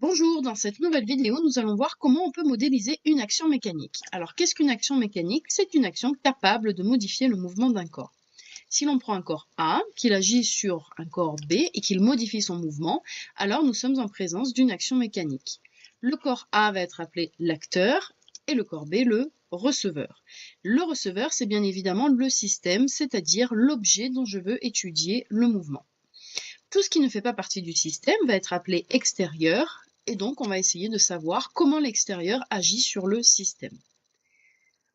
Bonjour, dans cette nouvelle vidéo, nous allons voir comment on peut modéliser une action mécanique. Alors, qu'est-ce qu'une action mécanique? C'est une action capable de modifier le mouvement d'un corps. Si l'on prend un corps A, qu'il agit sur un corps B et qu'il modifie son mouvement, alors nous sommes en présence d'une action mécanique. Le corps A va être appelé l'acteur et le corps B le receveur. Le receveur, c'est bien évidemment le système, c'est-à-dire l'objet dont je veux étudier le mouvement. Tout ce qui ne fait pas partie du système va être appelé extérieur, et donc on va essayer de savoir comment l'extérieur agit sur le système.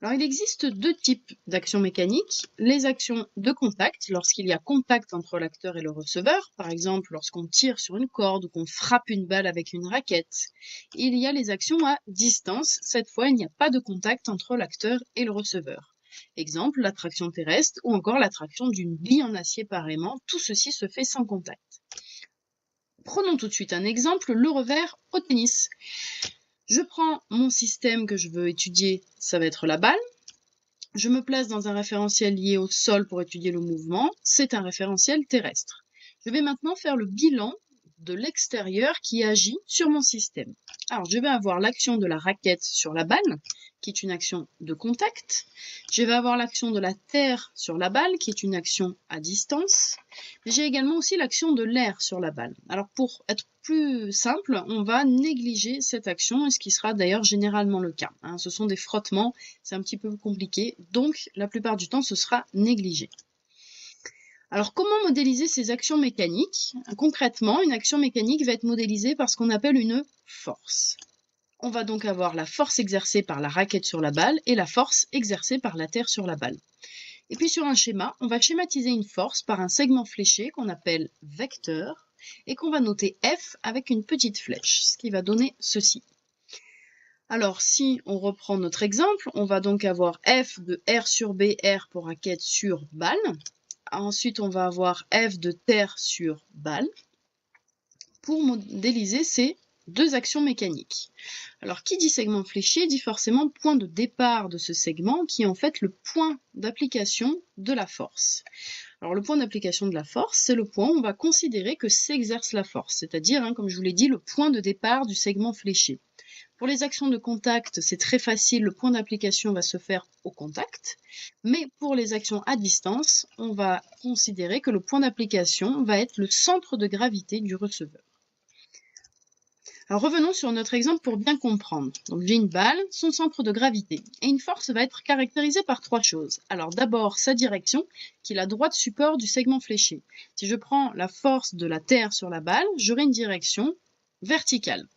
Alors il existe deux types d'actions mécaniques, les actions de contact, lorsqu'il y a contact entre l'acteur et le receveur, par exemple lorsqu'on tire sur une corde ou qu'on frappe une balle avec une raquette. Il y a les actions à distance, cette fois il n'y a pas de contact entre l'acteur et le receveur. Exemple, l'attraction terrestre ou encore l'attraction d'une bille en acier par aimant, tout ceci se fait sans contact. Prenons tout de suite un exemple, le revers au tennis. Je prends mon système que je veux étudier, ça va être la balle. Je me place dans un référentiel lié au sol pour étudier le mouvement, c'est un référentiel terrestre. Je vais maintenant faire le bilan de l'extérieur qui agit sur mon système. Alors, je vais avoir l'action de la raquette sur la balle, qui est une action de contact. Je vais avoir l'action de la terre sur la balle, qui est une action à distance. J'ai également aussi l'action de l'air sur la balle. Alors, pour être plus simple, on va négliger cette action, ce qui sera d'ailleurs généralement le cas. Ce sont des frottements, c'est un petit peu compliqué, donc la plupart du temps, ce sera négligé. Alors, comment modéliser ces actions mécaniques? Concrètement, une action mécanique va être modélisée par ce qu'on appelle une force. On va donc avoir la force exercée par la raquette sur la balle et la force exercée par la terre sur la balle. Et puis sur un schéma, on va schématiser une force par un segment fléché qu'on appelle vecteur et qu'on va noter F avec une petite flèche, ce qui va donner ceci. Alors, si on reprend notre exemple, on va donc avoir F de R sur B, R pour raquette sur balle. Ensuite, on va avoir F de terre sur balle pour modéliser ces deux actions mécaniques. Alors, qui dit segment fléché dit forcément point de départ de ce segment qui est en fait le point d'application de la force. Alors, le point d'application de la force, c'est le point où on va considérer que s'exerce la force, c'est-à-dire, comme je vous l'ai dit, le point de départ du segment fléché. Pour les actions de contact, c'est très facile, le point d'application va se faire au contact, mais pour les actions à distance, on va considérer que le point d'application va être le centre de gravité du receveur. Alors revenons sur notre exemple pour bien comprendre. Donc j'ai une balle, son centre de gravité, et une force va être caractérisée par trois choses. Alors d'abord sa direction, qui est la droite support du segment fléché. Si je prends la force de la terre sur la balle, j'aurai une direction verticale.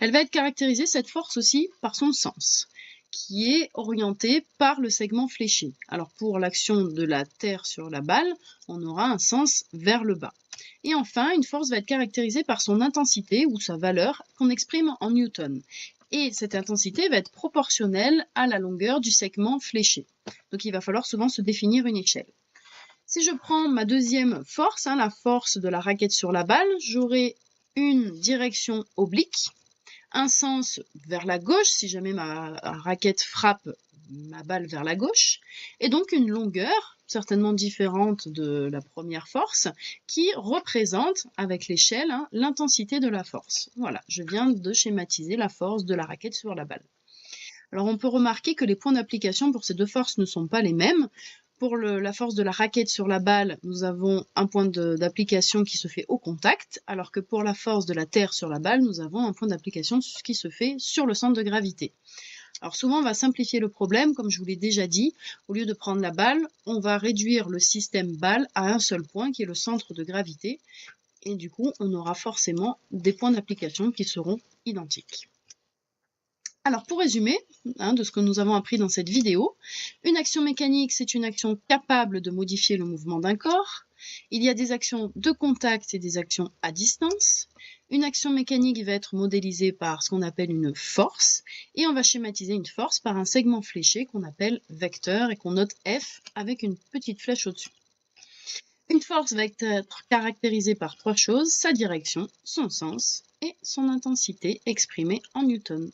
Elle va être caractérisée, cette force aussi, par son sens, qui est orienté par le segment fléché. Alors pour l'action de la terre sur la balle, on aura un sens vers le bas. Et enfin, une force va être caractérisée par son intensité ou sa valeur qu'on exprime en newton. Et cette intensité va être proportionnelle à la longueur du segment fléché. Donc il va falloir souvent se définir une échelle. Si je prends ma deuxième force, la force de la raquette sur la balle, j'aurai une direction oblique, un sens vers la gauche si jamais ma raquette frappe ma balle vers la gauche, et donc une longueur certainement différente de la première force qui représente avec l'échelle l'intensité de la force. Voilà, je viens de schématiser la force de la raquette sur la balle. Alors on peut remarquer que les points d'application pour ces deux forces ne sont pas les mêmes. Pour la force de la raquette sur la balle, nous avons un point d'application qui se fait au contact, alors que pour la force de la terre sur la balle, nous avons un point d'application qui se fait sur le centre de gravité. Alors souvent, on va simplifier le problème, comme je vous l'ai déjà dit. Au lieu de prendre la balle, on va réduire le système balle à un seul point, qui est le centre de gravité. Et du coup, on aura forcément des points d'application qui seront identiques. Alors pour résumer, de ce que nous avons appris dans cette vidéo, une action mécanique, c'est une action capable de modifier le mouvement d'un corps. Il y a des actions de contact et des actions à distance. Une action mécanique va être modélisée par ce qu'on appelle une force, et on va schématiser une force par un segment fléché qu'on appelle vecteur et qu'on note F avec une petite flèche au-dessus. Une force va être caractérisée par trois choses, sa direction, son sens et son intensité exprimée en newton.